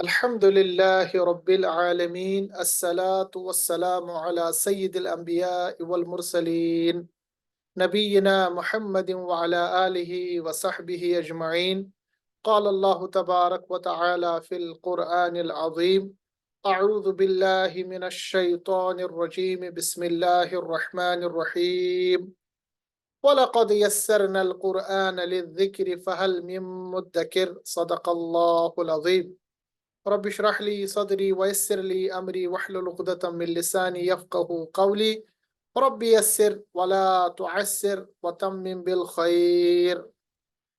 الحمد لله رب العالمين الصلاة والسلام على سيد الأنبياء والمرسلين نبينا محمد وعلى آله وصحبه أجمعين. قال الله تبارك وتعالى في القرآن العظيم: أعوذ بالله من الشيطان الرجيم، بسم الله الرحمن الرحيم. ولقد يسرنا القرآن للذكر فهل من مدكر. صدق الله العظيم. رب اشرح لي صدري ويسر لي أمري واحلل عقدة من لساني يفقه قولي. رب يسر ولا تعسر وتمم بالخير.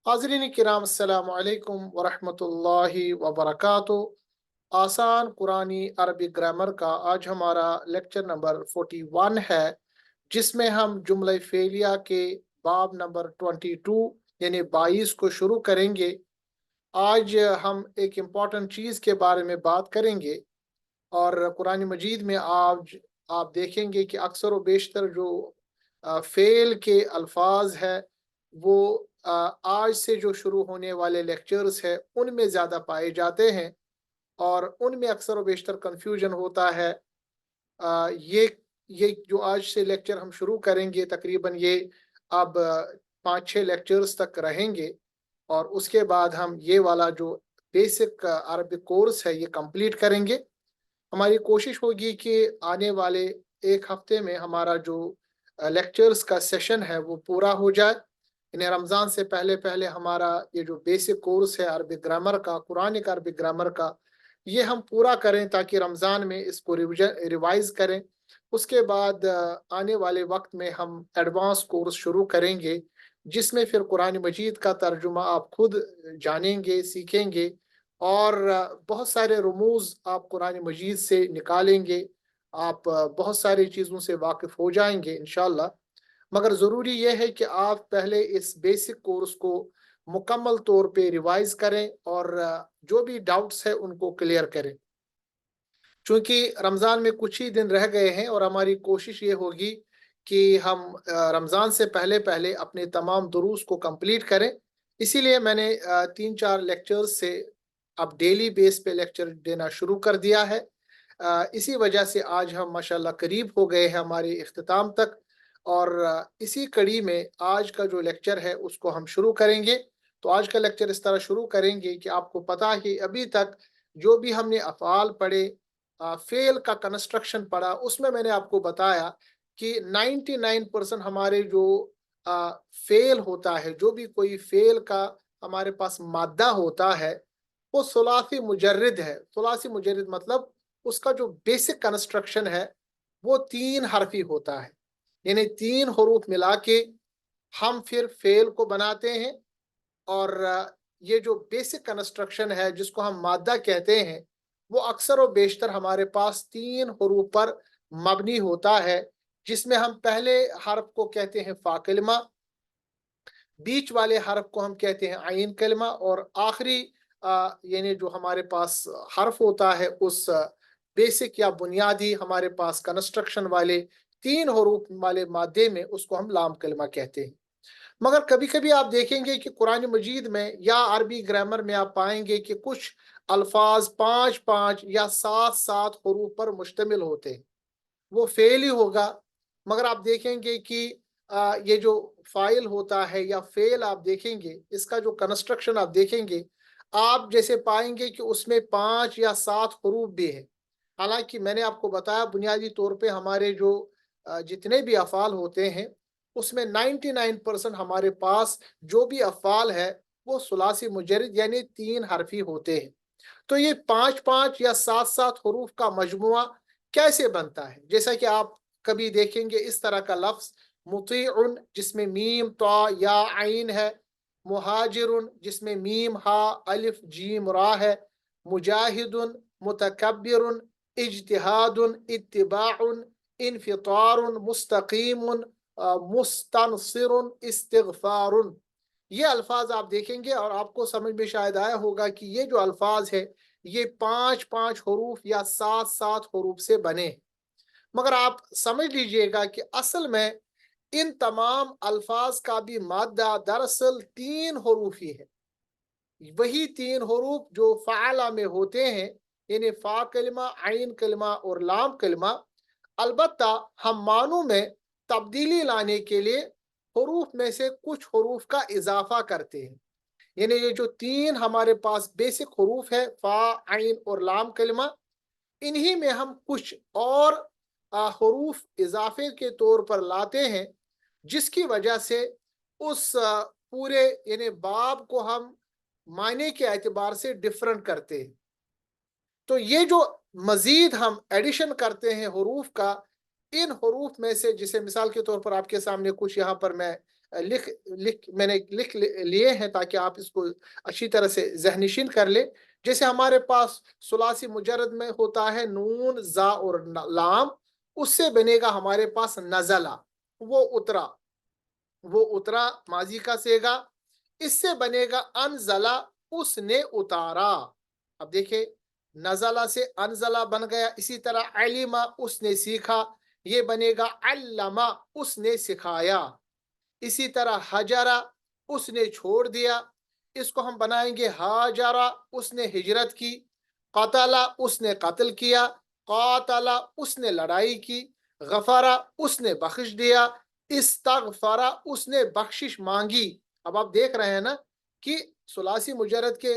حاضرین کرام، السلام علیکم ورحمۃ اللہ وبرکاتہ۔ آسان قرآنی عربی گرامر کا آج ہمارا لیکچر نمبر 41 ہے، جس میں ہم جملہ فعلیہ کے باب نمبر 22 یعنی 22 کو شروع کریں گے۔ آج ہم ایک امپورٹنٹ چیز کے بارے میں بات کریں گے، اور قرآن مجید میں آج آپ دیکھیں گے کہ اکثر و بیشتر جو فعل کے الفاظ ہے وہ آج سے جو شروع ہونے والے لیکچرز ہیں ان میں زیادہ پائے جاتے ہیں، اور ان میں اکثر و بیشتر کنفیوژن ہوتا ہے۔ یہ جو آج سے لیکچر ہم شروع کریں گے تقریباً یہ اب 5-6 لیکچرز تک رہیں گے، اور اس کے بعد ہم یہ والا جو بیسک عربک کورس ہے یہ کمپلیٹ کریں گے۔ ہماری کوشش ہوگی کہ آنے والے ایک ہفتے میں ہمارا جو لیکچرز کا سیشن ہے وہ پورا ہو جائے۔ انہیں رمضان سے پہلے پہلے ہمارا یہ جو بیسک کورس ہے عربک گرامر کا، قرآنک عربک گرامر کا، یہ ہم پورا کریں تاکہ رمضان میں اس کو ریوائز کریں۔ اس کے بعد آنے والے وقت میں ہم ایڈوانس کورس شروع کریں گے، جس میں پھر قرآن مجید کا ترجمہ آپ خود جانیں گے، سیکھیں گے، اور بہت سارے رموز آپ قرآن مجید سے نکالیں گے۔ آپ بہت ساری چیزوں سے واقف ہو جائیں گے انشاءاللہ۔ مگر ضروری یہ ہے کہ آپ پہلے اس بیسک کورس کو مکمل طور پہ ریوائز کریں، اور جو بھی ڈاؤٹس ہیں ان کو کلیئر کریں، چونکہ رمضان میں کچھ ہی دن رہ گئے ہیں، اور ہماری کوشش یہ ہوگی کہ ہم رمضان سے پہلے پہلے اپنے تمام دروس کو کمپلیٹ کریں۔ اسی لیے میں نے 3-4 لیکچرز سے اب ڈیلی بیس پہ لیکچر دینا شروع کر دیا ہے۔ اسی وجہ سے آج ہم ماشاءاللہ قریب ہو گئے ہیں ہمارے اختتام تک، اور اسی کڑی میں آج کا جو لیکچر ہے اس کو ہم شروع کریں گے۔ تو آج کا لیکچر اس طرح شروع کریں گے کہ آپ کو پتہ ہے ابھی تک جو بھی ہم نے افعال پڑھے، فعل کا کنسٹرکشن پڑھا، اس میں نے آپ کو بتایا کہ 99% ہمارے جو فعل ہوتا ہے، جو بھی کوئی فعل کا ہمارے پاس مادہ ہوتا ہے وہ ثلاثی مجرد ہے۔ ثلاثی مجرد مطلب اس کا جو بیسک کنسٹرکشن ہے وہ 3 حرفی ہوتا ہے، یعنی 3 حروف ملا کے ہم پھر فعل کو بناتے ہیں۔ اور یہ جو بیسک کنسٹرکشن ہے جس کو ہم مادہ کہتے ہیں وہ اکثر و بیشتر ہمارے پاس 3 حروف پر مبنی ہوتا ہے، جس میں ہم پہلے حرف کو کہتے ہیں فا کلمہ، بیچ والے حرف کو ہم کہتے ہیں عین کلمہ، اور آخری یعنی جو ہمارے پاس حرف ہوتا ہے اس بیسک یا بنیادی ہمارے پاس کنسٹرکشن والے 3 حروف والے مادے میں اس کو ہم لام کلمہ کہتے ہیں۔ مگر کبھی کبھی آپ دیکھیں گے کہ قرآن مجید میں یا عربی گرامر میں آپ پائیں گے کہ کچھ الفاظ 5 یا 7 حروف پر مشتمل ہوتے ہیں، وہ فعل ہی ہوگا، مگر آپ دیکھیں گے کہ یہ جو فاعل ہوتا ہے یا فعل آپ دیکھیں گے، اس کا جو کنسٹرکشن آپ دیکھیں گے، آپ جیسے پائیں گے کہ اس میں 5 یا 7 حروف بھی ہیں۔ حالانکہ میں نے آپ کو بتایا بنیادی طور پہ ہمارے جو جتنے بھی افعال ہوتے ہیں اس میں 99% ہمارے پاس جو بھی افعال ہے وہ ثلاثی مجرد یعنی 3 حرفی ہوتے ہیں۔ تو یہ 5 یا 7 حروف کا مجموعہ کیسے بنتا ہے؟ جیسا کہ آپ کبھی دیکھیں گے اس طرح کا لفظ مطیع، جس میں میم تا یا عین ہے، مہاجر جس میں میم ہا الف جیم را ہے، مجاہد، متکبر، اجتہاد، اتباع، انفطار، مستقیم، مستنصر، استغفار۔ یہ الفاظ آپ دیکھیں گے اور آپ کو سمجھ میں شاید آیا ہوگا کہ یہ جو الفاظ ہے یہ 5 حروف یا 7 حروف سے بنے ہیں۔ مگر آپ سمجھ لیجئے گا کہ اصل میں ان تمام الفاظ کا بھی مادہ دراصل 3 حروف ہی ہے، वही 3 हरूफ जो फ़अला में होते हैं, यानी फ़ा कलिमा, आइन कलिमा और लाम कलिमा। अलबत्ता हम मानों में तब्दीली लाने के लिए हरूफ में से कुछ हरूफ का इजाफा करते हैं। यानी ये जो 3 हमारे पास बेसिक हरूफ है, फ़ा, आइन और लाम कलिमा, इन्हीं में हम कुछ और हरूफ इजाफे के तौर पर लाते हैं, जिसकी वजह से उस पूरे यानी बाब को हम मायने के एतबार से डिफरेंट करते हैं। तो ये जो मजीद हम एडिशन करते हैं हरूफ का, इन हरूफ में से, जिसे मिसाल के तौर पर आपके सामने कुछ यहाँ पर मैं मैंने लिख लिए हैं ताकि आप इसको अच्छी तरह से ज़हनशीन कर ले। जैसे हमारे पास सुलासी मुजर्रद में होता है नून, जा और लाम, उससे बनेगा हमारे पास नज़ला, वो उतरा, वो उतरा माजी का सेगा। इससे बनेगा अनजला, उसने उतारा। अब देखिए, नजला से अनजला बन गया। इसी तरह अलिमा, उसने सीखा, ये बनेगा अल्लमा, उसने सिखाया। इसी तरह हजरा, उसने छोड़ दिया, इसको हम बनाएंगे हाजरा, उसने हिजरत की। कतला, उसने कत्ल किया। कातला, उसने लड़ाई की। गफरा, उसने बख्श दिया। इस्तगफरा, उसने बख्शिश मांगी। अब आप देख रहे हैं ना कि सुलासी मुजर्रद के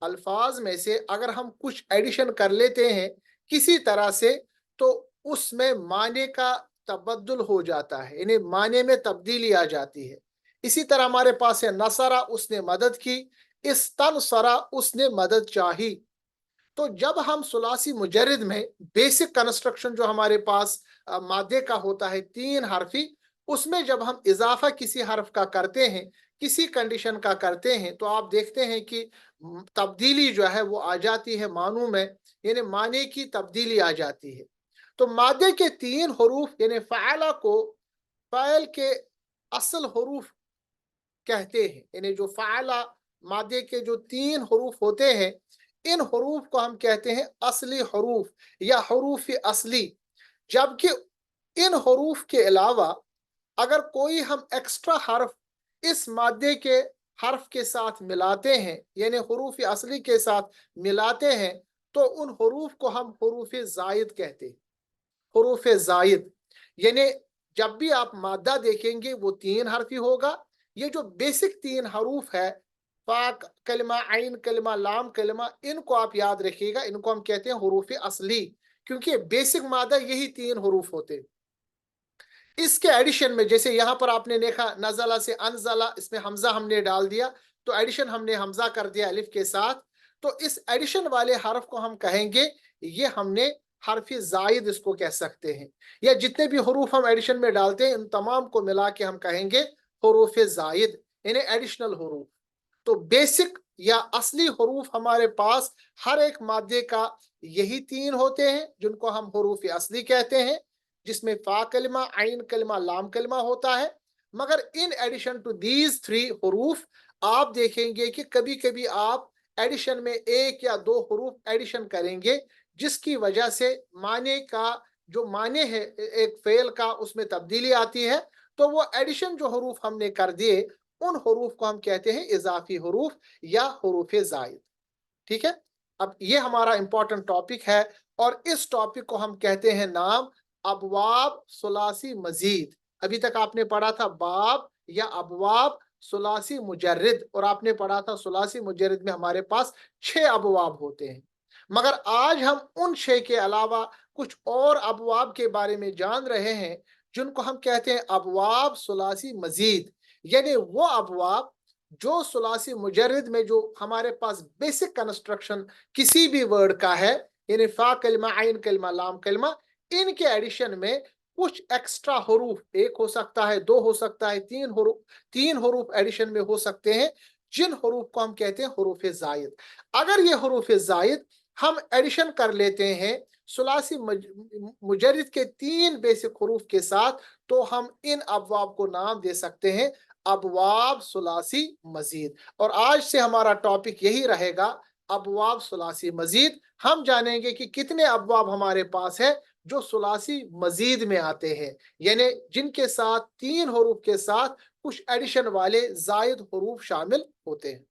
अल्फाज में से अगर हम कुछ एडिशन कर लेते हैं किसी तरह से, तो उसमें माने का तबद्दुल हो जाता है, यानी माने में तब्दीली आ जाती है। इसी तरह हमारे पास है नसरा, उसने मदद की। इस्तनसरा, उसने मदद चाही। तो जब हम सुलासी मुजर्रिद में बेसिक कंस्ट्रक्शन जो हमारे पास मादे का होता है 3 हरफी, उसमें जब हम इजाफा किसी हर्फ का करते हैं, किसी कंडीशन का करते हैं, तो आप देखते हैं कि तब्दीली जो है वो आ जाती है मानों में, यानी माने की तब्दीली आ जाती है। तो मादे के 3 हरूफ यानी फ़अला को फ़ाइल के असल हरूफ कहते हैं। यानी जो फ़अला मादे के जो 3 हरूफ होते हैं, इन हरूफ को हम कहते हैं असली हरूफ या हरूफ असली। जबकि इन हरूफ के अलावा अगर कोई हम एक्स्ट्रा हर्फ इस मादे के हर्फ के साथ मिलाते हैं, यानी हरूफ असली के साथ मिलाते हैं, तो उन हरूफ को हम हरूफ जायद कहते हैं। हरूफ जायद यानी जब भी आप मादा देखेंगे वो 3 हरफी होगा। ये जो बेसिक 3 हरूफ है, फाक कलमा, आइन कलमा, लाम कलमा, इनको आप याद रखिएगा, इनको हम कहते हैं हरूफ असली, क्योंकि बेसिक मादा यही 3 हरूफ होते हैं। इसके एडिशन में जैसे यहाँ पर आपने देखा नजला से अनजला, इसमें हमजा हमने डाल दिया, तो एडिशन हमने हमजा कर दिया अलिफ के साथ। तो इस एडिशन वाले हर्फ को हम कहेंगे, ये हमने हर्फ जायद इसको कह सकते हैं। या जितने भी हरूफ हम एडिशन में डालते हैं, इन तमाम को मिला के हम कहेंगे हरूफ जायद, यानी एडिशनल हरूफ। तो बेसिक या असली हरूफ हमारे पास हर एक मादे का यही 3 होते हैं, जिनको हम हरूफ असली कहते हैं, जिसमें फा कलमा, आइन कलमा, लाम कलमा होता है। मगर इन एडिशन टू दीज 3 हरूफ आप देखेंगे कि कभी कभी आप एडिशन में 1 या 2 हरूफ एडिशन करेंगे, जिसकी वजह से माने का जो माने है एक फेल का, उसमें तब्दीली आती है। तो वो एडिशन जो हरूफ हमने कर दिए, उन हरूफ को हम कहते हैं इजाफी हरूफ या हरूफ जायद। ठीक है, अब ये हमारा इंपॉर्टेंट टॉपिक है, और इस टॉपिक को हम कहते हैं नाम अबवाब सुलासी मजीद। अभी तक आपने पढ़ा था बाब या अबवाब सुलासी मुजर्रिद, और आपने पढ़ा था सुलासी मुजर्रिद में हमारे पास 6 अबवाब होते हैं। मगर आज हम उन 6 के अलावा कुछ और अबवाब के बारे में जान रहे हैं, जिनको हम कहते हैं अबवाब सुलासी मजीद, यानी वो अबवाब जो सुलासी मुजर्रिद में जो हमारे पास बेसिक कंस्ट्रक्शन किसी भी वर्ड का है, यानी फा कलमा, आइन कलमा, लाम कलमा, इनके एडिशन में कुछ एक्स्ट्रा हरूफ, 1 हो सकता है, 2 हो सकता है, 3 हरूफ एडिशन में हो सकते हैं, जिन हरूफ को हम कहते हैं हरूफ जायद। अगर ये हरूफ जायद हम एडिशन कर लेते हैं सुलासी मुजर्रिद के 3 बेसिक हरूफ के साथ, तो हम इन अबवाब को नाम दे सकते हैं अबवाब सुलासी मजीद। और आज से हमारा टॉपिक यही रहेगा, अबवाब सुलासी मजीद। हम जानेंगे कि कितने अबवाब हमारे पास है जो सुलासी मजीद में आते हैं, यानी जिनके साथ 3 हरूफ के साथ कुछ एडिशन वाले जायद हरूफ शामिल होते हैं।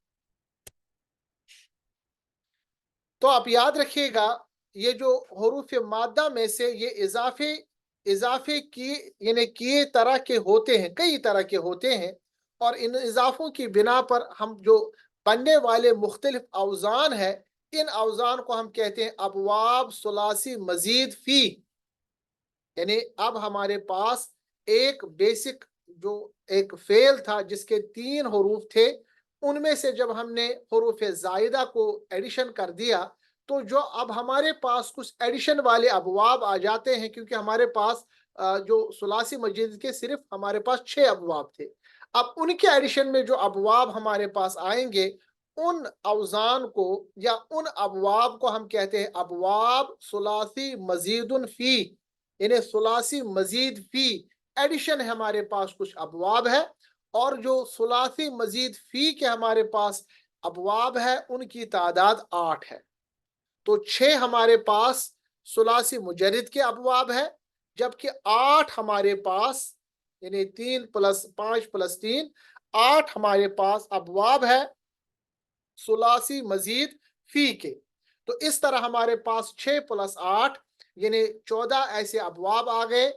तो आप याद रखिएगा ये जो हरूफ मादा में से ये इजाफे की यानी किए तरह के होते हैं, कई तरह के होते हैं, और इन इजाफों की बिना पर हम जो बनने वाले मुख्तलिफ औजान है, इन औजान को हम कहते हैं अबवाब सुलासी मजीद फी। यानी अब हमारे पास एक बेसिक जो एक फेल था जिसके 3 हरूफ थे, उनमें से जब हमने हरूफ जायदा को एडिशन कर दिया तो जो अब हमारे पास कुछ एडिशन वाले अबवाब आ जाते हैं, क्योंकि हमारे पास जो सुलासी मजीद के सिर्फ हमारे पास 6 अबवाब थे। अब उनके एडिशन में जो अबवाब हमारे पास आएंगे, उन अवजान को या उन अबवाब को हम कहते हैं अबवाब सुलासी मजीदुन फी, यानी सुलासी मजीद फी एडिशन है हमारे पास कुछ अबवाब है, और जो सुलासी मजीद फी के हमारे पास अबवाब है उनकी तादाद 8 है। तो 6 हमारे पास सुलासी मुजर्रिद के अबवाब है, जबकि 8 हमारे पास यानी 3 + 5 + 3 8 हमारे पास अबवाब है सुलासी मजीद फी के। तो इस तरह हमारे पास 6 + 8 यानी 14 ऐसे अबवाब आ गए,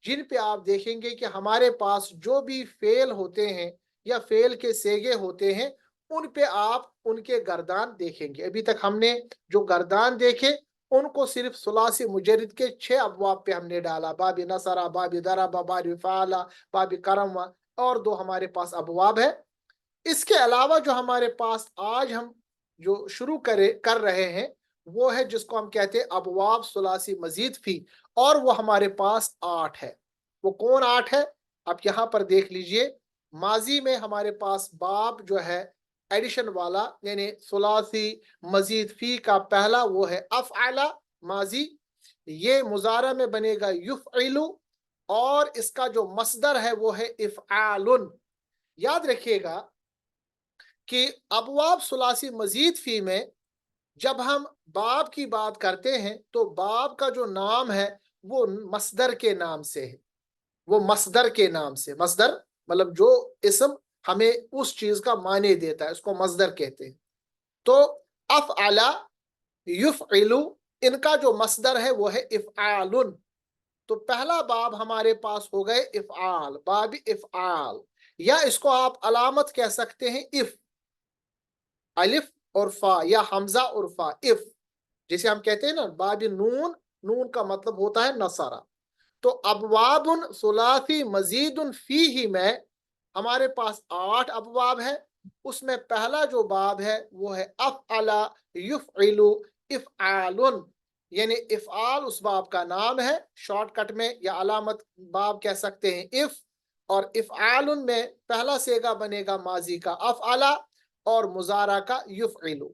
जिन पे आप देखेंगे कि हमारे पास जो भी फेल होते हैं या फेल के सेगे होते हैं, उन पे आप उनके गर्दान देखेंगे। अभी तक हमने जो गर्दान देखे उनको सिर्फ सुलासी मुजर्रिद के 6 अबवाब पे हमने डाला, बाबी नसरा, बाबी दरबा, बाबी फाला, बाबी करम, और 2 हमारे पास अबवाब है। इसके अलावा जो हमारे पास आज हम जो शुरू कर रहे हैं वो है जिसको हम कहते हैं अबवाब सुलासी मजीद फी, और वो हमारे पास 8 है। वो कौन 8 है आप यहाँ पर देख लीजिए। माजी में हमारे पास बाब जो है एडिशन वाला यानी सुलासी मजीद फी का पहला वो है अफ़अला माजी, ये मुजारा में बनेगा युफ़इलु, और इसका जो मसदर है वो है इफ़आलुन। याद रखिएगा कि अबवाब सुलासी मजीद फी में जब हम बाब की बात करते हैं तो बाब का जो नाम है वो मसदर के नाम से है। वो मसदर के नाम से, मसदर मतलब जो इसम हमें उस चीज का माने देता है उसको मसदर कहते हैं। तो अफ़अला, युफ़इलु, इनका जो मसदर है वो है इफ़आलुन। तो पहला बाब हमारे पास हो गए इफ़आल, बाब इफ़आल, या इसको आप अलामत कह सकते हैं इफ, अलिफ और फा या हमजा और फा, इफ। जैसे हम कहते हैं ना बाबी नून, नून का मतलब होता है नसारा। तो अबवाबुन सुलासी मजीदुन फी ही में हमारे पास 8 अबवाब है। उसमें पहला जो बाब है वो है अफ़अला युफ़इलु इफ़आलुन, यानी इफ़आल उस बाब का नाम है, शॉर्टकट में या अलामत बाब कह सकते हैं इफ, और इफ़आलुन में पहला सेगा बनेगा माजी का अफ़अला और मुजारा का युफ़इलु।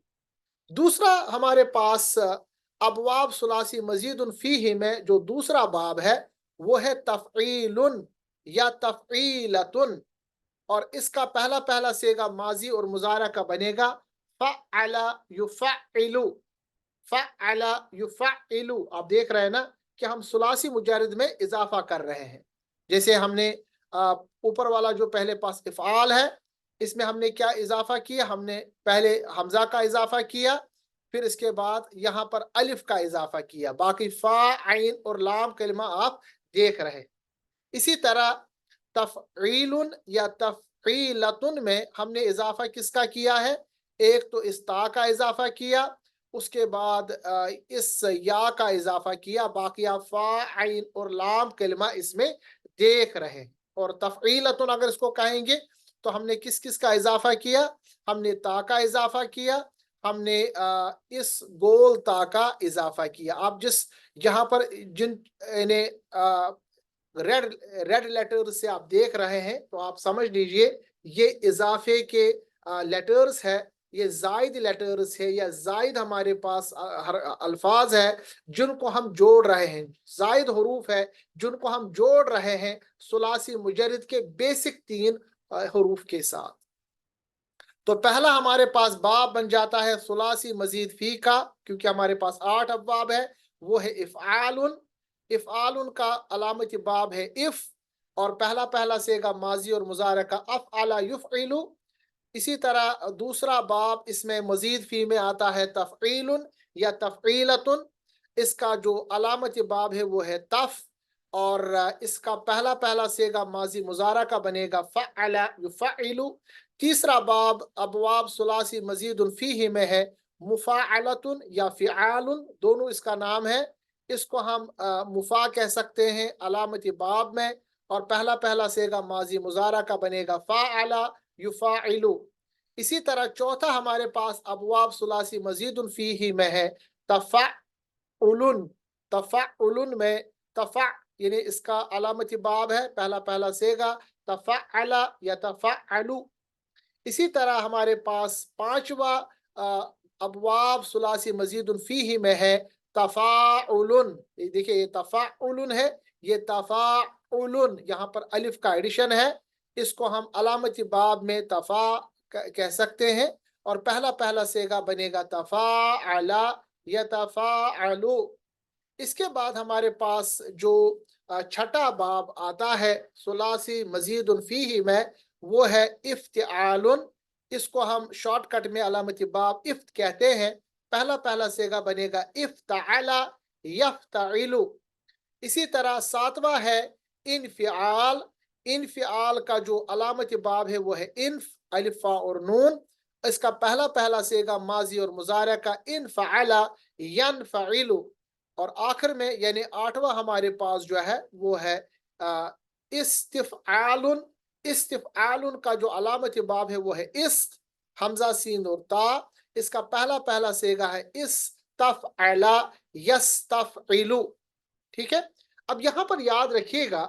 दूसरा हमारे पास अबवाब सुलासी मजीदुन फीही में जो दूसरा बाब है वो है तफ़ईलुन या तफ़ईलतुन, और इसका पहला पहला सेगा माजी और मुजारा का बनेगा फ़अला युफ़अइलु, फ़अला युफ़अइलु। आप देख रहे हैं ना कि हम सुलासी मुजारिद में इजाफा कर रहे हैं। जैसे हमने ऊपर वाला जो पहले पास इफ़आल है इसमें हमने क्या इजाफा किया, हमने पहले हमजा का इजाफा किया, फिर इसके बाद यहाँ पर अलिफ का इजाफा किया, बाकी फा आइन और लाम कलिमा आप देख रहे हैं। इसी तरह तफ़ईलुन या तफ़ईलतुन में हमने इजाफा किसका किया है, एक तो इस ता का इजाफा किया, उसके बाद इस या का इजाफा किया, बाकी आप फा आइन और लाम कलिमा इसमें देख रहे हैं। और तफ़ईलतुन अगर इसको कहेंगे तो हमने किस किस का इजाफा किया, हमने ता का इजाफा किया, हमने इस गोल ता का इजाफा किया। आप जिस यहाँ पर जिन रेड रेड लेटर से आप देख रहे हैं तो आप समझ लीजिए ये इजाफे के लेटर्स है, ये जायद लेटर्स है या जायद हमारे पास हर अल्फाज है जिनको हम जोड़ रहे हैं, जायद हरूफ है जिनको हम जोड़ रहे हैं सुलासी मुजर्रिद के बेसिक 3 हरूफ के साथ। तो पहला हमारे पास बाब बन जाता है सुलासी मजीद फी का, क्योंकि हमारे पास 8 अबवाब है, वो है इफ़आलुन। इफ़आलुन का अलामती बाब है इफ, और पहला पहला सेगा माजी और मुजारा का अफ़अला युफ़इलु। इसी तरह दूसरा बाब इसमें मजीद फी में आता है तफ़ईलुन, या तफ़ईलतुन। इसका जो अलामत बाब है वो है तफ, और इसका पहला पहला सेगा माजी मुजारा का बनेगा फ़अला युफ़अलु। तीसरा बाब अबवाब सुलासी मजीदुन फीही में है मुफ़ाअलतुन या फ़िआलुन, दोनों इसका नाम है। इसको हम मुफा कह सकते हैं अलामती बाब में, और पहला पहला सेगा माजी मुजारा का बनेगा फ़अला युफ़अलु। इसी तरह चौथा हमारे पास अबवाब सुलासी मजीदुन फीही में है तफ़अलुन। तफ़अलुन में तफ़अ यानी इसका अलामती बाब है, पहला पहला सेगा तफ़अला या तफ़अलु। इसी तरह हमारे पास पांचवा अबवाब सुलासी मजीदुन फीही में है तफ़ाउलुन। ये देखिए, ये तफ़ाउलुन है, ये तफ़ाउलुन, यहाँ पर अलिफ का एडिशन है। इसको हम अलामती बाब में तफ़ा कह सकते हैं, और पहला पहला सेगा बनेगा तफ़ाअला या तफ़ाअलु। इसके बाद हमारे पास जो छठा बाब आता है सुलासी मजीदुन फीही में, वो है इफ्तिआलुन। इसको हम शॉर्टकट में अलामती बाब इफ्त कहते हैं। पहला पहला सेगा बनेगा इफ्ताअला यफ्ताइलु। इसी तरह सातवां है इनफिआल। इनफिआल का जो अलामती बाब है वो है इन्फ, अलिफा और नून। इसका पहला पहला सेगा माजी और मुजारा का इनफअला यनफइलु। और आखिर में यानी आठवां हमारे पास जो है वो है इस्तिफ़आलुन। इस्तिफ़आलुन का जो अलामती बाब है वो है इस्त, हमजा सीन और ता। इसका पहला पहला सेगा है इस्तफ़अला यस्तफ़इलु। ठीक है। अब यहाँ पर याद रखिएगा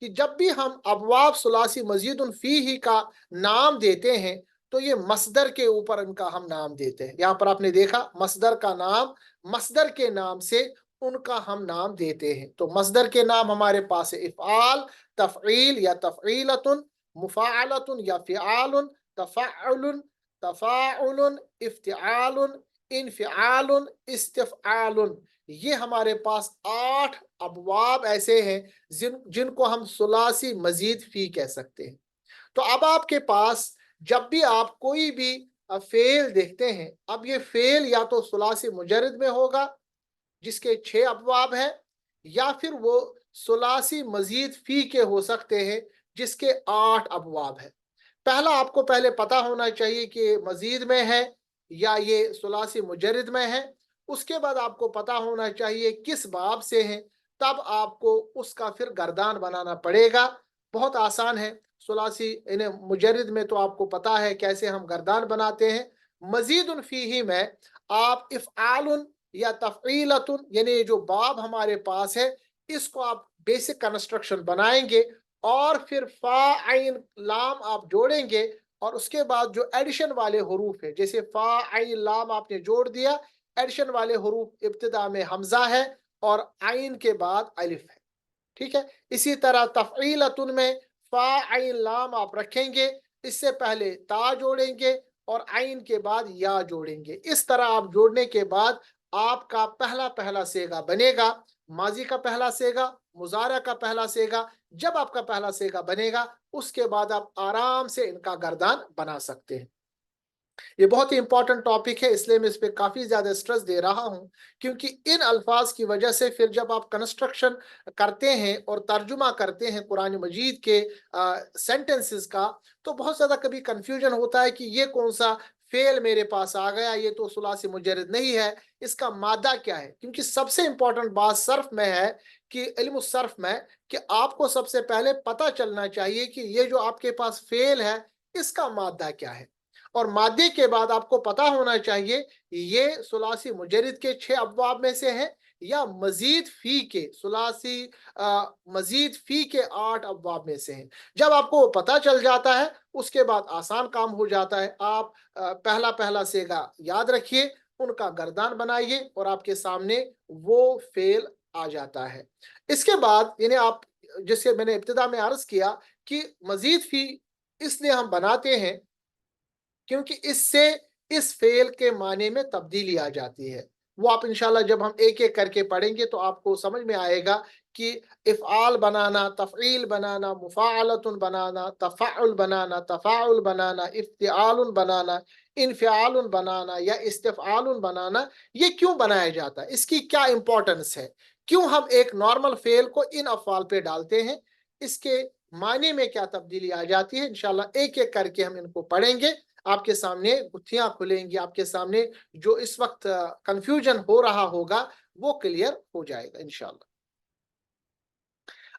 कि जब भी हम अबवाब सुलासी मजीदुन फीही का नाम देते हैं तो ये मसदर के ऊपर इनका हम नाम देते हैं। यहाँ पर आपने देखा मसदर का नाम, मसदर के नाम से उनका हम नाम देते हैं। तो मसदर के नाम हमारे पास है इफ़आल, तफ़ईल या तफ़ईलतुन, मुफ़ाअलतुन या फ़िआलुन, तफ़अलुन, तफ़ाउलुन, इफ्तिआलुन, इनफ़िआलुन, इस्तिफ़आलुन। ये हमारे पास 8 अबवाब ऐसे हैं जिनको हम सुलासी मजीद फी कह सकते हैं। तो अब आपके पास जब भी आप कोई भी फेल देखते हैं, अब ये फेल या तो सुलासी मुजर्रद में होगा जिसके 6 अबवाब हैं, या फिर वो सुलासी मजीद फी के हो सकते हैं जिसके 8 अबवाब हैं। पहला आपको पहले पता होना चाहिए कि मजीद में है या ये सुलासी मुजर्रद में है। उसके बाद आपको पता होना चाहिए किस बाब से है, तब आपको उसका फिर गर्दान बनाना पड़ेगा। बहुत आसान है। सुलासी इन्हें मुजर्रद में तो आपको पता है कैसे हम गर्दान बनाते हैं। मजीदुन फीही में आप इफ़आलुन या तफ़ईलतुन यानी जो बाब हमारे पास है इसको आप बेसिक कंस्ट्रक्शन बनाएंगे, और फिर फा आइन लाम आप जोड़ेंगे, और उसके बाद जो एडिशन वाले हरूफ है जैसे फा आइन लाम आपने जोड़ दिया, एडिशन वाले हरूफ इब्तिदा में हमजा है और आइन के बाद अलिफ है। ठीक है। इसी तरह तफ़ईलतुन में फा आइन लाम आप रखेंगे, इससे पहले ता जोड़ेंगे और आइन के बाद या जोड़ेंगे। इस तरह आप जोड़ने के बाद आपका पहला पहला सेगा बनेगा, माजी का पहला सेगा, मुजारा का पहला सेगा। जब आपका पहला सेगा बनेगा उसके बाद आप आराम से इनका गर्दान बना सकते हैं। ये बहुत ही इंपॉर्टेंट टॉपिक है, इसलिए मैं इस पे काफी ज्यादा स्ट्रेस दे रहा हूं, क्योंकि इन अल्फाज की वजह से फिर जब आप कंस्ट्रक्शन करते हैं और तर्जुमा करते हैं कुरान मजीद के सेंटेंसेस का, तो बहुत ज्यादा कभी कंफ्यूजन होता है कि ये कौन सा फेल मेरे पास आ गया, ये तो सुलासी मुजर्रद नहीं है, इसका मादा क्या है। क्योंकि सबसे इंपॉर्टेंट बात सर्फ में है कि इल्म सर्फ में कि आपको सबसे पहले पता चलना चाहिए कि ये जो आपके पास फेल है इसका मादा क्या है, और मादे के बाद आपको पता होना चाहिए ये सुलासी मुजर्रद के 6 अबवाब में से है या मजीद फी के सुलासी मजीद फी के 8 अबवाब में से है। जब आपको वो पता चल जाता है उसके बाद आसान काम हो जाता है। आप पहला पहला सेगा याद रखिए, उनका गर्दान बनाइए और आपके सामने वो फेल आ जाता है। इसके बाद यानी आप, जैसे मैंने इब्तिदा में अर्ज किया कि मजीद फी इसलिए हम बनाते हैं क्योंकि इससे इस फेल के माने में तब्दीली आ जाती है। वो आप इंशाल्लाह जब हम एक एक करके पढ़ेंगे तो आपको समझ में आएगा कि इफ़आल बनाना, तफ़ईल बनाना, मुफ़ाअलतुन बनाना, तफ़ाउल बनाना, तफ़ाउल बनाना, इफ्तिआलुन बनाना, इनफ़िआलुन बनाना या इस्तिफ़आलुन बनाना, ये क्यों बनाया जाता है, इसकी क्या इंपॉर्टेंस है, क्यों हम एक नॉर्मल फ़ेल को इन अफ़आल पे डालते हैं, इसके मायने में क्या तब्दीली आ जाती है। इंशाल्लाह एक एक करके हम इनको पढ़ेंगे, आपके सामने गुत्थियां खुलेंगी, आपके सामने जो इस वक्त कंफ्यूजन हो रहा होगा वो क्लियर हो जाएगा इंशाल्लाह।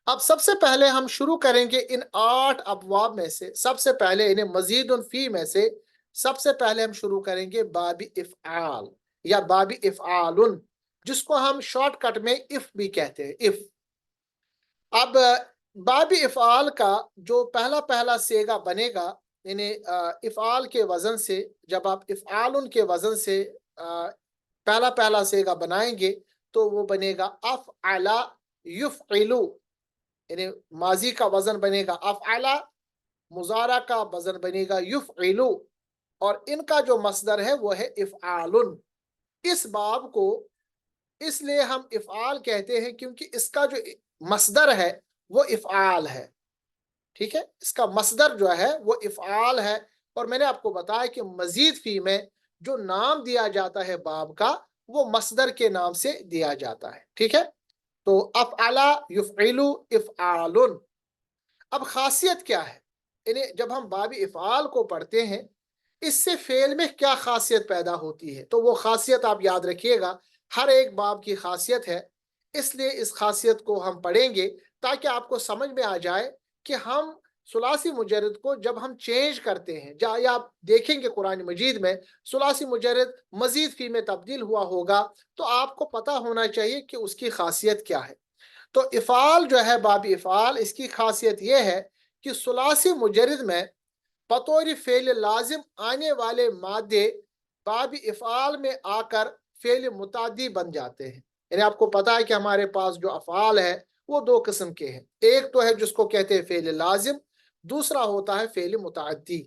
अब सबसे पहले हम शुरू करेंगे इन 8 अबवाब में से, सबसे पहले इन्हें मजीदुन फी में से सबसे पहले हम शुरू करेंगे बाबी इफ़आल या बाबी इफ़आलुन, जिसको हम शॉर्टकट में इफ भी कहते हैं, इफ। अब बाबी इफ़आल का जो पहला पहला सेगा बनेगा, यानी इफ़आल के वजन से, जब आप इफ़आलुन के वजन से पहला पहला सेगा बनाएंगे तो वो बनेगा अफ़अला युफ़इलु, यानी माजी का वजन बनेगा अफ़अला, मुज़ारा का वजन बनेगा युफ़इलु, और इनका जो मसदर है वो है इफ़आलुन। इस बाब को इसलिए हम इफ़आल कहते हैं क्योंकि इसका जो मसदर है वो इफ़आल है, ठीक है, इसका मसदर जो है वो इफ़आल है। और मैंने आपको बताया कि मजीद फी में जो नाम दिया जाता है बाब का वो मसदर के नाम से दिया जाता है, ठीक है। तो अफ़अला युफ़इलु इफ़आलुन। अब खासियत क्या है, यानी जब हम बाबी इफ़आल को पढ़ते हैं इससे फेल में क्या खासियत पैदा होती है, तो वो खासियत आप याद रखिएगा, हर एक बाब की खासियत है, इसलिए इस खासियत को हम पढ़ेंगे ताकि आपको समझ में आ जाए कि हम सुलासी मुजर्रद को जब हम चेंज करते हैं, या आप देखेंगे कुरान मजीद में सुलासी मुजर्रद मजीद फी में तब्दील हुआ होगा, तो आपको पता होना चाहिए कि उसकी खासियत क्या है। तो इफ़ाल जो है बाब इफ़ाल, इसकी खासियत यह है कि सुलासी मुजर्रद में बतौर फ़ेल लाजिम आने वाले मादे बाब इफ़ाल में आकर फ़ेल मुतादी बन जाते हैं। यानी आपको पता है कि हमारे पास जो अफ़ाल है वो दो किस्म के हैं, एक तो है जिसको कहते हैं फ़ेल लाजिम, दूसरा होता है फ़ेल मुतादी।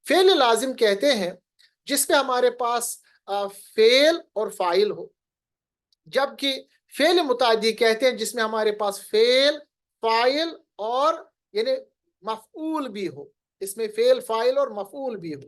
फ़ेल लाजिम कहते हैं जिसमें हमारे पास फ़ेल और फ़ाइल हो, जबकि फेल मुतादी कहते हैं जिसमें हमारे पास फेल, फाइल और यानी मफऊल भी हो, इसमें फेल, फाइल और मफऊल भी हो।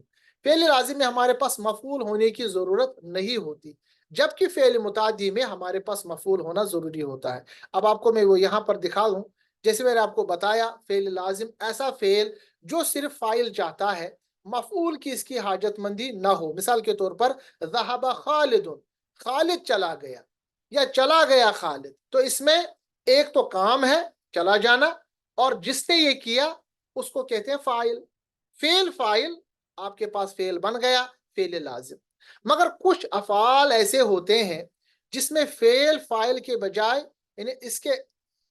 फेल लाजिम में हमारे पास मफऊल होने की जरूरत नहीं होती, जबकि फेल मुतादी में हमारे पास मफऊल होना जरूरी होता है। अब आपको मैं वो यहाँ पर दिखा दूं, जैसे मैंने आपको बताया फेल लाजिम ऐसा फेल जो सिर्फ फाइल चाहता है, मफऊल की इसकी हाजतमंदी ना हो। मिसाल के तौर पर ज़हबा खालिदुन, खालिद चला गया या चला गया खालिद, तो इसमें एक तो काम है चला जाना, और जिसने ये किया उसको कहते हैं फाइल। फेल फाइल आपके पास फेल बन गया, फेल लाजिम। मगर कुछ अफाल ऐसे होते हैं जिसमें फेल फाइल के बजाय, यानी इसके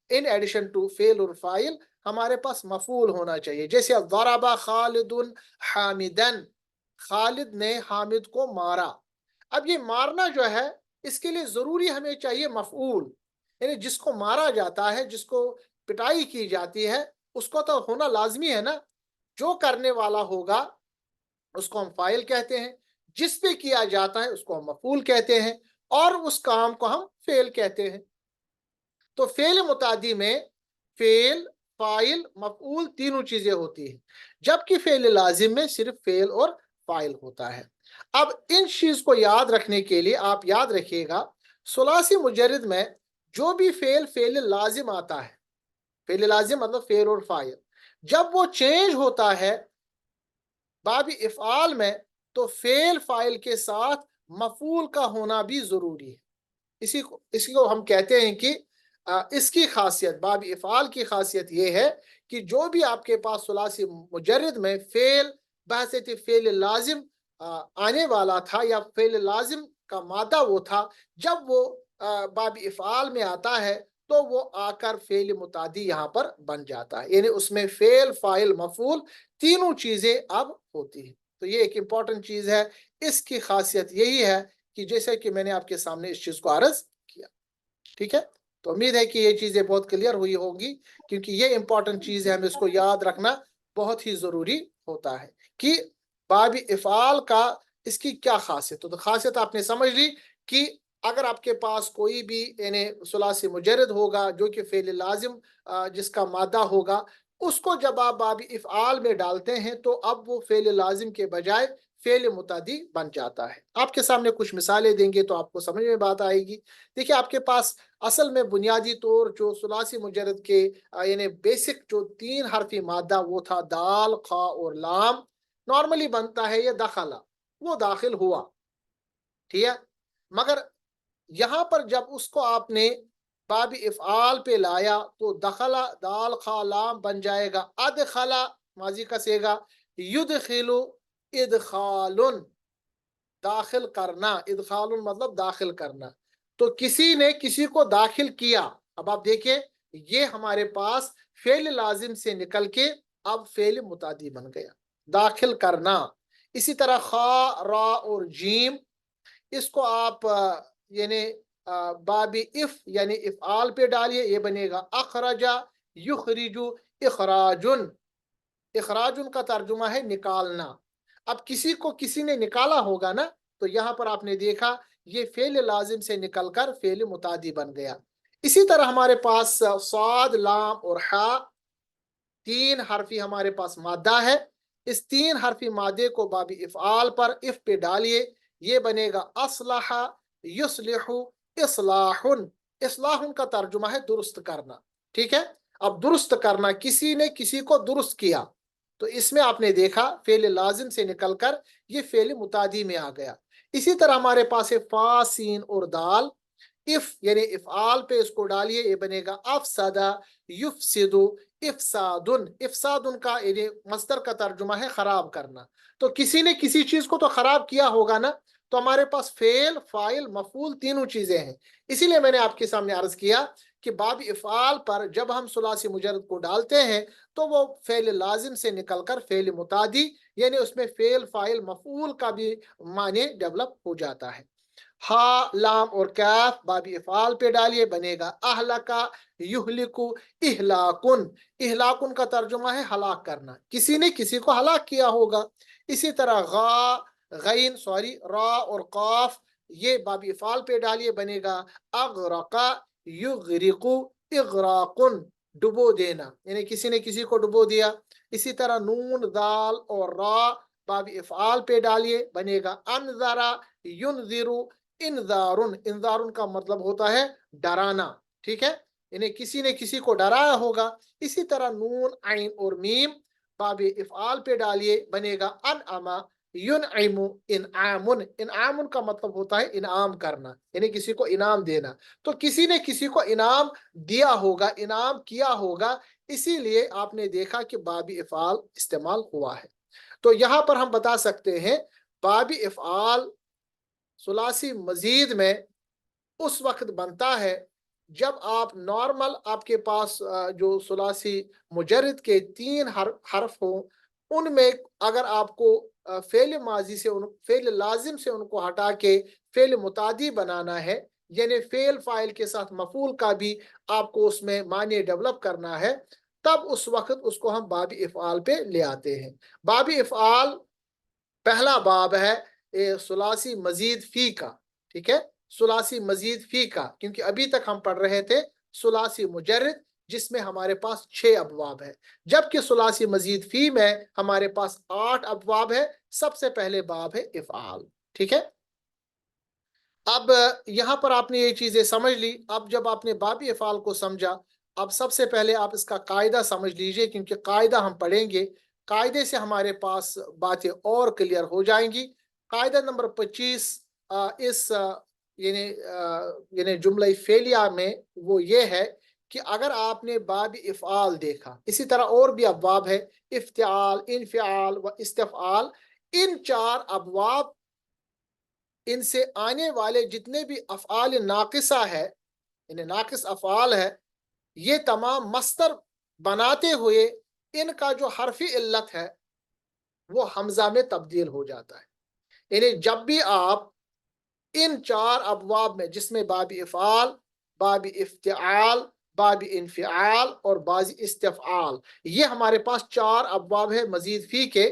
इन एडिशन टू फेल और फाइल हमारे पास मफूल होना चाहिए। जैसे ज़रबा खालिदुन हामिदन, खालिद ने हामिद को मारा। अब ये मारना जो है इसके लिए जरूरी हमें चाहिए मफऊल, यानी जिसको मारा जाता है, जिसको पिटाई की जाती है, उसको तो होना लाजमी है ना। जो करने वाला होगा उसको हम फाइल कहते हैं, जिस पे किया जाता है उसको हम मफऊल कहते हैं, और उस काम को हम फेल कहते हैं। तो फेल मुतादी में फेल, फाइल, मफऊल तीनों चीजें होती हैं, जबकि फेल लाजिम में सिर्फ फेल और फाइल होता है। अब इन चीज को याद रखने के लिए आप याद रखिएगा, सुलासी मुजर्रद में जो भी फेल फेल लाजिम आता है, फेल लाजिम मतलब फेल और फाइल, जब वो चेंज होता है बाबी इफ़आल में, तो फेल फाइल के साथ मफूल का होना भी जरूरी है। इसी को हम कहते हैं कि इसकी खासियत, बाब इफ़ाल की खासियत यह है कि जो भी आपके पास सुलासी मुजर्रद में फेल बहसत फेल लाजिम आने वाला था, या फेल लाजिम का मादा वो था, जब वो बाब इफ़ाल में आता है तो वो आकर फेल मुतादी यहाँ पर बन जाता है, यानी उसमें फेल, फाइल, मफूल तीनों चीजें अब होती हैं। तो ये एक इंपॉर्टेंट चीज है, इसकी खासियत यही है कि जैसे कि मैंने आपके सामने इस चीज को अर्ज किया, ठीक है। तो उम्मीद है कि ये चीजें बहुत क्लियर हुई होंगी, क्योंकि ये इंपॉर्टेंट चीज है, हमें इसको याद रखना बहुत ही जरूरी होता है कि बाब इफ़ाल का इसकी क्या खासियत। तो खासियत आपने समझ ली कि अगर आपके पास कोई भी यानी सुलासी मुजर्रद होगा जो कि फेल लाजिम जिसका मादा होगा, उसको जब आप बाब इफ़आल में डालते हैं तो अब वो फेल लाजिम के बजाय फेल मुतादी बन जाता है। आपके सामने कुछ मिसालें देंगे तो आपको समझ में बात आएगी। देखिए, आपके पास असल में बुनियादी तौर जो सुलासी मुजर्रद के यानी बेसिक जो 3 हरफी मादा वो था दाल, खा और लाम। नॉर्मली बनता है ये दखला, वो दाखिल हुआ, ठीक है। मगर यहाँ पर जब उसको आपने बाबी इफ़आल पे लाया तो दखला दाल खा लाम बन जाएगा अदखला, माजी का सेगा, युदखिलु इदखालुन, दाखिल करना, इदखालुन मतलब दाखिल करना। तो किसी ने किसी को दाखिल किया। अब आप देखिए, ये हमारे पास फेल लाजिम से निकल के अब फेल मुतादी बन गया, दाखिल करना। इसी तरह खा, रा और जीम, इसको आप यानी बाबी इफ यानी इफ़आल पे डालिए, ये बनेगा अखरजा युखरिजु इखराजुन। इखराजुन का तर्जुमा है निकालना। अब किसी को किसी ने निकाला होगा ना, तो यहाँ पर आपने देखा ये फेल लाजिम से निकलकर फेल मुतादी बन गया। इसी तरह हमारे पास साद, लाम और हा, 3 हरफी हमारे पास मादा है। इस 3 हरफी मादे को बाबी इफ़आल पर इफ पे डालिए, ये बनेगा असलहा युस्लिहु इस्लाहुन। इस्लाहुन का तर्जुमा है दुरुस्त करना, ठीक है। अब दुरुस्त करना, किसी ने किसी को दुरुस्त किया, तो इसमें आपने देखा फेल लाजिम से निकलकर ये फेल मुतादी में आ गया। इसी तरह हमारे पास है फा, सीन और दाल। इफ यानी इफ़आल पे इसको डालिए, ये बनेगा अफसदा युफसिदु इफसादुन। इफसादुन का यानी मस्दर का तर्जुमा है खराब करना। तो किसी ने किसी चीज को तो खराब किया होगा ना, तो हमारे पास फेल, फाइल, मफूल तीनों चीजें हैं। इसीलिए मैंने आपके सामने अर्ज किया कि बाब इफ़आल पर जब हम सुलासी मुजर्रद को डालते हैं तो वो फेल लाजिम से निकलकर फेल मुतादी यानी उसमें फेल, फाइल, मफूल का भी माने डेवलप हो जाता है। हा, लाम और कैफ बाबी इफ़आल पे डालिए, बनेगा अहलका युहलिकु इहलाकुन। इहलाकुन का तर्जुमा है हलाक करना, किसी ने किसी को हलाक किया होगा। इसी तरह गा, गैन सॉरी रा और काफ, ये बाबी इफ़आल पे डालिए, बनेगा अगरका युगरिकु इगराकुन, डुबो देना, यानी किसी ने किसी को डुबो दिया। इसी तरह नून, दाल और रा बाबी इफ़आल पे डालिए, बनेगा अनजरा युनजिरु इंजारुन। इंजारुन का मतलब होता है डराना, ठीक है, इन्हें किसी ने किसी को डराया होगा। इसी तरह नून, आइन और मीम बाबी इफ़आल पे डालिए, बनेगा अनअमा युनइमु इनआमुन। इनआमुन का मतलब होता है इनाम करना, यानी किसी को इनाम देना। तो किसी ने किसी को इनाम दिया होगा, इनाम किया होगा, इसीलिए आपने देखा कि बाबी इफ़आल इस्तेमाल हुआ है। तो यहाँ पर हम बता सकते हैं बाबी इफ़आल सुलासी मजीद में उस वक्त बनता है जब आप नॉर्मल आपके पास जो सुलासी मुजर्रद के 3 हर्फ हो, उनमें अगर आपको फेल माजी से फेल लाजिम से उनको हटा के फेल मुतादी बनाना है, यानी फेल फाइल के साथ मफूल का भी आपको उसमें माने डेवलप करना है, तब उस वक्त उसको हम बाबी इफ़आल पे ले आते हैं। बाबी इफ़आल पहला बाब है सुलासी मजीद फी का, ठीक है, सुलासी मजीद फी का, क्योंकि अभी तक हम पढ़ रहे थे सुलासी मुजर्रद जिसमें हमारे पास 6 अबवाब है, जबकि सुलासी मजीद फी में हमारे पास 8 अबवाब है। सबसे पहले बाब है इफ़आल, ठीक है। अब यहाँ पर आपने ये चीजें समझ ली। अब जब आपने बाबी इफ़आल को समझा, अब सबसे पहले आप इसका कायदा समझ लीजिए, क्योंकि कायदा हम पढ़ेंगे, कायदे से हमारे पास बातें और क्लियर हो जाएंगी। कायदा नंबर 25 इस यानी यानी जुमला फेलिया में वो ये है कि अगर आपने बाबी इफ़आल देखा, इसी तरह और भी अबवाब है, इफ्तिआल, इनफिआल व इस्तिफ़आल, इन 4 अबवाब, इनसे आने वाले जितने भी अफ़आल नाकिसा है, इन्हें नाकिस अफ़आल है, ये तमाम मस्तर बनाते हुए इनका जो हरफी इल्लत है वो हमजा में तब्दील हो जाता है। यानी जब भी आप इन 4 अबवाब में, जिसमें बाबी इफ़आल, बाबी इफ्तिआल, बाबी इनफिआल और बाजी इस्तिफ़आल, ये हमारे पास 4 अबवाब है मजीद फी के।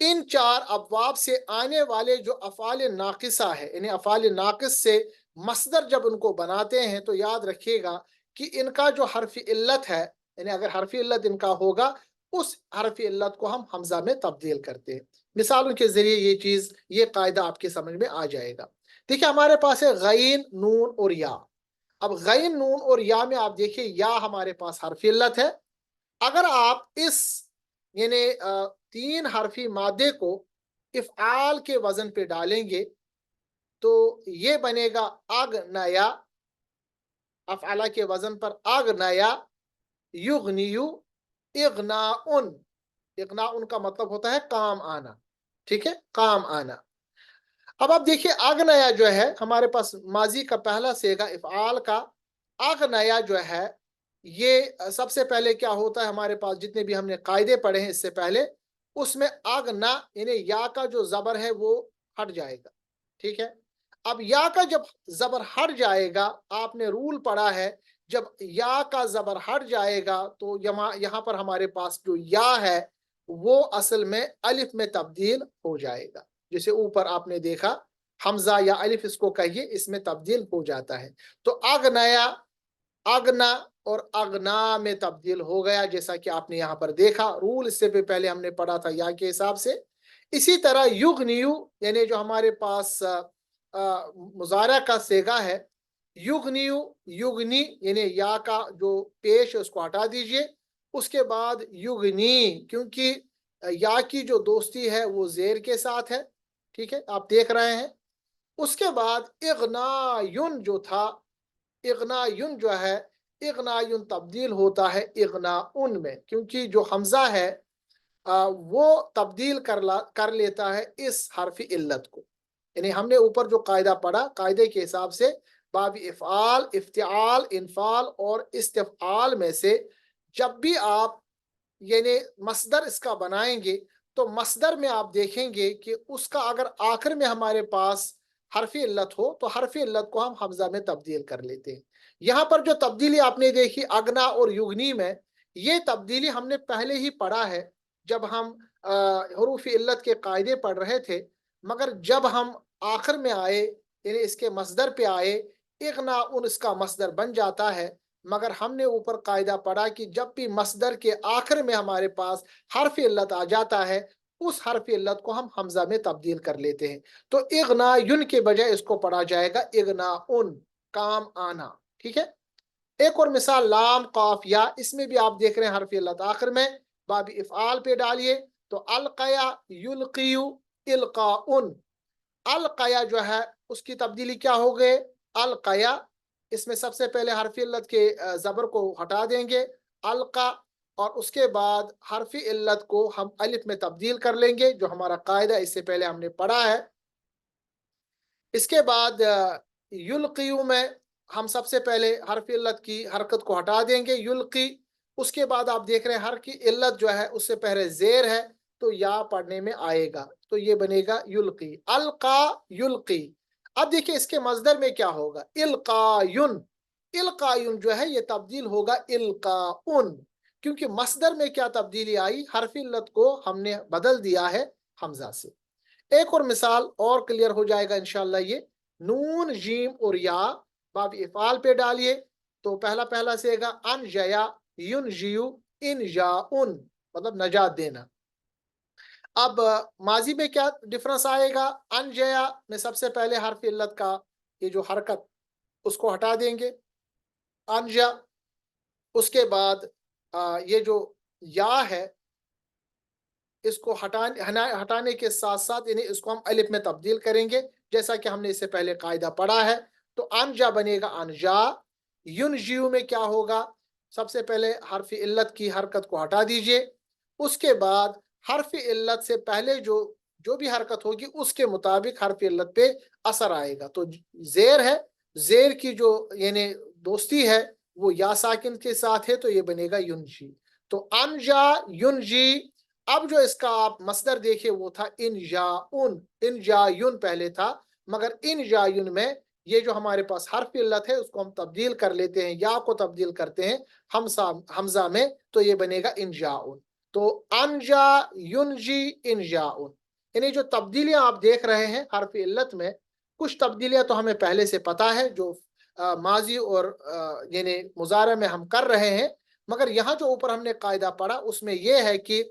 इन 4 अबवाब से आने वाले जो अफ़आल नाकिसा है, यानी अफ़आल नाकिस से मस्दर जब उनको बनाते हैं, तो याद रखिएगा कि इनका जो हरफी इल्लत है, यानी अगर हरफी इल्लत इनका होगा, उस हरफी इल्लत को हम हमजा में तब्दील करते हैं। مثالوں کے ذریعے یہ قاعدہ آپ کے سمجھ میں آ جائے گا۔ دیکھیں ہمارے پاس ہے غین، نون اور یا۔ اب غین، نون اور یا میں آپ دیکھیں یا ہمارے پاس حرف علت ہے۔ اگر آپ اس یعنی 3 حرفی مادے کو افعال کے وزن پہ ڈالیں گے تو یہ بنے گا اغنیا، افعالہ کے وزن پر اغنیا، یغنیو، اغناؤن۔ اغناؤن کا مطلب ہوتا ہے کام آنا، ٹھیک ہے، کام آنا۔ اب آپ دیکھیے اغنیا جو ہے ہمارے پاس ماضی کا پہلا صیغہ افعال کا۔ اغنیا جو ہے یہ سب سے پہلے کیا ہوتا ہے، ہمارے پاس جتنے بھی ہم نے قاعدے پڑھے ہیں اس سے پہلے، اس میں اغنا یعنی یا کا جو زبر ہے وہ ہٹ جائے گا، ٹھیک ہے۔ اب یا کا جب زبر ہٹ جائے گا، آپ نے رول پڑھا ہے جب یا کا زبر ہٹ جائے گا تو یہاں پر ہمارے پاس جو یا ہے وہ اصل میں الف میں تبدیل ہو جائے گا۔ جیسے اوپر آپ نے دیکھا حمزہ یا الف اس کو کہیے، اس میں تبدیل ہو جاتا ہے۔ تو اغنیا، اغنا اور اغنا میں تبدیل ہو گیا، جیسا کہ آپ نے یہاں پر دیکھا، رول اس سے پہلے ہم نے پڑھا تھا یا کے حساب سے۔ اسی طرح یغنیو یعنی جو ہمارے پاس مضارع کا صیغہ ہے، یغنیو، یغنی یعنی یا کا جو پیش ہے اس کو ہٹا دیجئے، اس کے بعد یغنی، کیونکہ یا کی جو دوستی ہے وہ زیر کے ساتھ ہے، ٹھیک ہے، آپ دیکھ رہے ہیں۔ اس کے بعد اغنایون جو تھا، اغنایون جو ہے، اغنایون تبدیل ہوتا ہے اغناؤن میں، کیونکہ جو حمزہ ہے وہ تبدیل کر لیتا ہے اس حرف علت کو۔ یعنی ہم نے اوپر جو قاعدہ پڑھا، قاعدے کے حساب سے باب افعال، افتعال، انفال اور استفعال میں سے جب بھی آپ یعنی مصدر اس کا بنائیں گے تو مصدر میں آپ دیکھیں گے کہ اس کا اگر آخر میں ہمارے پاس حرف علت ہو تو حرف علت کو ہم حمزہ میں تبدیل کر لیتے ہیں۔ یہاں پر جو تبدیلی آپ نے دیکھی اغنا اور یغنی میں، یہ تبدیلی ہم نے پہلے ہی پڑھا ہے جب ہم حروف علت کے قاعدے پڑھ رہے تھے، مگر جب ہم آخر میں آئے یعنی اس کے مصدر پہ آئے، اغناؤن اس کا مصدر بن جاتا ہے، مگر ہم نے اوپر قاعدہ پڑھا کہ جب بھی مصدر کے آخر میں ہمارے پاس حرف علت آ جاتا ہے اس حرف علت کو ہم حمزہ میں تبدیل کر لیتے ہیں۔ تو اغنایون کے بجائے اس کو پڑھا جائے گا اغناؤن، کام آنا، ٹھیک ہے۔ ایک اور مثال لام، قاف، یا، اس میں بھی آپ دیکھ رہے ہیں حرف علت آخر میں، باب افعال پہ ڈالیے تو القیا، یلقیو، القاؤن۔ القیا جو ہے اس کی تبدیلی کیا ہو گئے، القیا، اس میں سب سے پہلے حرف علت کے زبر کو ہٹا دیں گے، القا، اور اس کے بعد حرف علت کو ہم الف میں تبدیل کر لیں گے، جو ہمارا قاعدہ اس سے پہلے ہم نے پڑھا ہے۔ اس کے بعد یلقیو میں ہم سب سے پہلے حرف علت کی حرکت کو ہٹا دیں گے، یلقی، اس کے بعد آپ دیکھ رہے ہیں حرف کی علت جو ہے اس سے پہلے زیر ہے تو یا پڑھنے میں آئے گا، تو یہ بنے گا یلقی، القا، یلقی۔ اب دیکھیں اس کے مصدر میں کیا ہوگا، القایون۔ القایون جو ہے یہ تبدیل ہوگا القاؤن، کیونکہ مصدر میں کیا تبدیلی آئی، حرف علت کو ہم نے بدل دیا ہے حمزہ سے۔ ایک اور مثال اور کلیئر ہو جائے گا انشاءاللہ، یہ نون، جیم اور یا، باب افعال پہ ڈالیے تو پہلا صیغہ انجیا، ینجیو، انجاؤن، مطلب نجات دینا۔ اب ماضی میں کیا ڈفرنس آئے گا، انجیا میں سب سے پہلے حرف علت کا یہ جو حرکت اس کو ہٹا دیں گے، انجا، اس کے بعد یہ جو یا ہے اس کو ہٹانے کے ساتھ ساتھ یعنی اس کو ہم الف میں تبدیل کریں گے، جیسا کہ ہم نے اس سے پہلے قاعدہ پڑھا ہے۔ تو انجا بنے گا انجا، ینجیو میں کیا ہوگا، سب سے پہلے حرف علت کی حرکت کو ہٹا دیجئے، اس کے بعد حرف علت سے پہلے جو بھی حرکت ہوگی اس کے مطابق حرف علت پہ اثر آئے گا۔ تو زیر ہے، زیر کی جو یعنی دوستی ہے وہ یا ساکن کے ساتھ ہے تو یہ بنے گا ینجی۔ تو انجا، ینجی۔ اب جو اس کا آپ مصدر دیکھیں وہ تھا انجاؤن، انجایون پہلے تھا، مگر انجایون میں یہ جو ہمارے پاس حرف علت ہے اس کو ہم تبدیل کر لیتے ہیں، یا کو تبدیل کرتے ہیں حمزہ میں، تو یہ بنے گا انجاؤن۔ تو انجا، ینجی، انجاؤن، یعنی جو تبدیلیاں آپ دیکھ رہے ہیں حرف علت میں، کچھ تبدیلیاں تو ہمیں پہلے سے پتا ہے جو ماضی اور یعنی مضارع میں ہم کر رہے ہیں، مگر یہاں جو اوپر ہم نے قاعدہ پڑھا اس میں یہ ہے کہ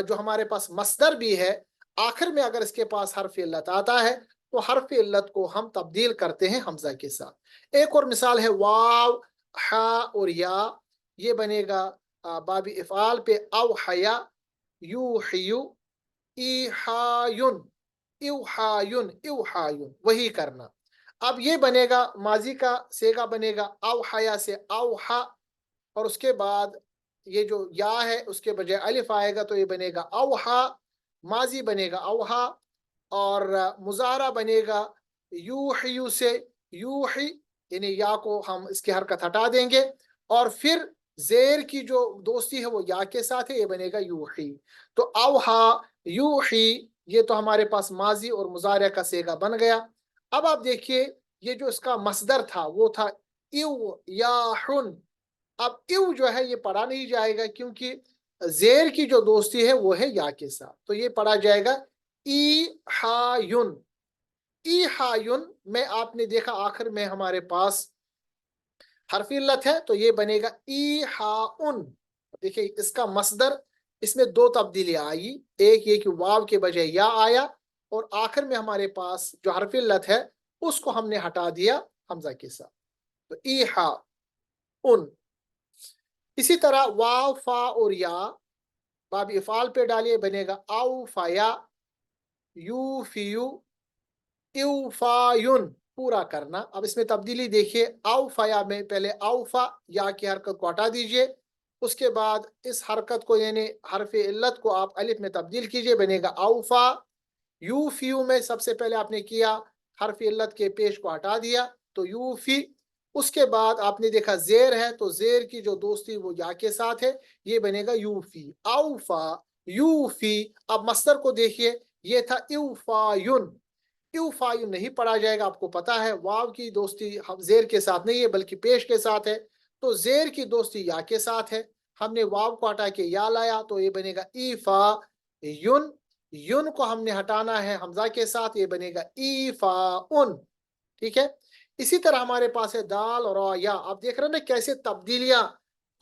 جو ہمارے پاس مصدر بھی ہے आखिर में अगर इसके पास हर्फ इल्लत आता है तो हर्फ इल्लत को हम तब्दील करते हैं हमजा के साथ। एक और मिसाल है वाव, हा और या, ये बनेगा बाबी इफ़ाल पे अव हया, यू हयू, ईहायुन, इवहायुन, इवहायुन, वही करना। अब ये बनेगा माजी का सेगा बनेगा अव हया से अवहा, और उसके बाद ये जो या है उसके बजाय अलिफ आएगा तो ये बनेगा अवहा, माजी बनेगा अवहा, और मुजारा बनेगा यूहियु से यूही, यानी या को हम इसकी हरकत हटा देंगे, और फिर जेर की जो दोस्ती है वो या के साथ है, ये बनेगा यूही। तो अवहा, यूही, ये तो हमारे पास माजी और मुजारा का सेगा बन गया। अब आप देखिए ये जो इसका मसदर था वो था इव याहुन। अब इव जो है ये पढ़ा नहीं जाएगा क्योंकि जेर की जो दोस्ती है वो है या के साथ, तो ये पढ़ा जाएगा ई हायुन। ई हायुन में आपने देखा आखिर में हमारे पास हर्फ इल्लत है तो ये बनेगा ई हाउन। देखिए इसका मसदर, इसमें दो तब्दीली आई, एक ये कि वाव के बजाय या आया, और आखिर में हमारे पास जो हर्फ इल्लत है उसको हमने हटा दिया हमजा के साथ, तो ई हा उन। इसी तरह वाव, फा और या बाब इफाल पे डालिए, बनेगा आउ फाया, यू फियू, इउफायुन, पूरा करना। अब इसमें तब्दीली देखिए, आउफाया में पहले आउफा या की हरकत को हटा दीजिए, उसके बाद इस हरकत को यानी हरफ इल्लत को आप अलिफ में तब्दील कीजिए, बनेगा आउफा। यूफियू में सबसे पहले आपने किया हरफ इल्लत के पेश को हटा दिया तो यूफी, उसके बाद आपने देखा जेर है तो जेर की जो दोस्ती वो या के साथ है, ये बनेगा यूफी, आउफा, यूफी। अब मस्तर को देखिए, ये था इउफायुन। इउफायुन नहीं पढ़ा जाएगा, आपको पता है वाव की दोस्ती हम जेर के साथ नहीं है बल्कि पेश के साथ है, तो जेर की दोस्ती या के साथ है, हमने वाव को हटा के या लाया तो ये बनेगा ईफा युन। युन को हमने हटाना है हमजा के साथ, ये बनेगा ईफा उन। ठीक है, इसी तरह हमारे पास है दाल और या। आप देख रहे हैं ना कैसे तब्दीलियां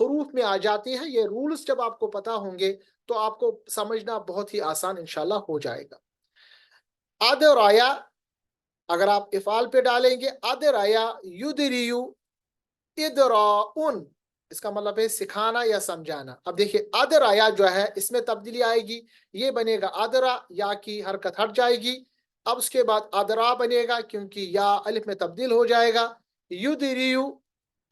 हरूफ में आ जाती हैं। ये रूल्स जब आपको पता होंगे तो आपको समझना बहुत ही आसान इंशाल्लाह हो जाएगा। आद और आया अगर आप इफाल पे डालेंगे, अदराया युदरियु इदराउन, इसका मतलब है सिखाना या समझाना। अब देखिए अदराया जो है इसमें तब्दीली आएगी, ये बनेगा अदरा, या की हरकत हट जाएगी। अब उसके बाद अदरा बनेगा क्योंकि या अलिफ में तब्दील हो जाएगा। युदरियु,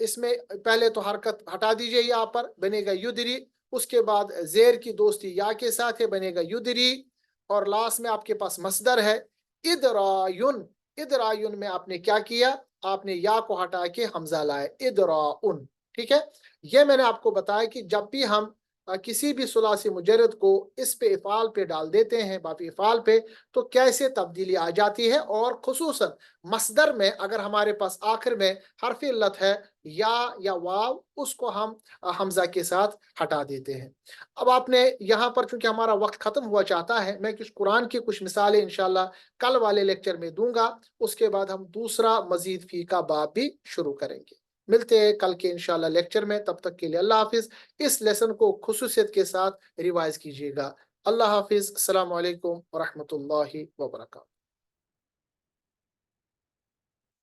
इसमें पहले तो हरकत हटा दीजिए यहाँ पर, बनेगा युदरी, उसके बाद जेर की दोस्ती या के साथ है, बनेगा युदरी, और लास्ट में आपके पास मसदर है इदरायुन। इदरायुन में आपने क्या किया, आपने या को हटा के हमजा लाए, इदराउन। ठीक है, ये मैंने आपको बताया कि जब भी हम किसी भी सुलासी मुजर्रद को इस पे इफाल पे डाल देते हैं बापी इफाल पे, तो कैसे तब्दीली आ जाती है, और खुसूसन मसदर में अगर हमारे पास आखिर में हर्फ इल्लत है या वाव, उसको हम हमजा के साथ हटा देते हैं। अब आपने यहाँ पर चूंकि हमारा वक्त खत्म हुआ चाहता है, मैं कुछ कुरान की कुछ मिसालें इंशाल्लाह कल वाले लेक्चर में दूंगा, उसके बाद हम दूसरा मजीद फी का बाब भी शुरू करेंगे। मिलते हैं कल के इंशाल्लाह लेक्चर में, तब तक के लिए अल्लाह हाफिज। इस लेसन को खुसूसियत के साथ रिवाइज कीजिएगा। अल्लाह हाफिज, अस्सलाम वालेकुम व रहमतुल्लाहि व बरकातहू।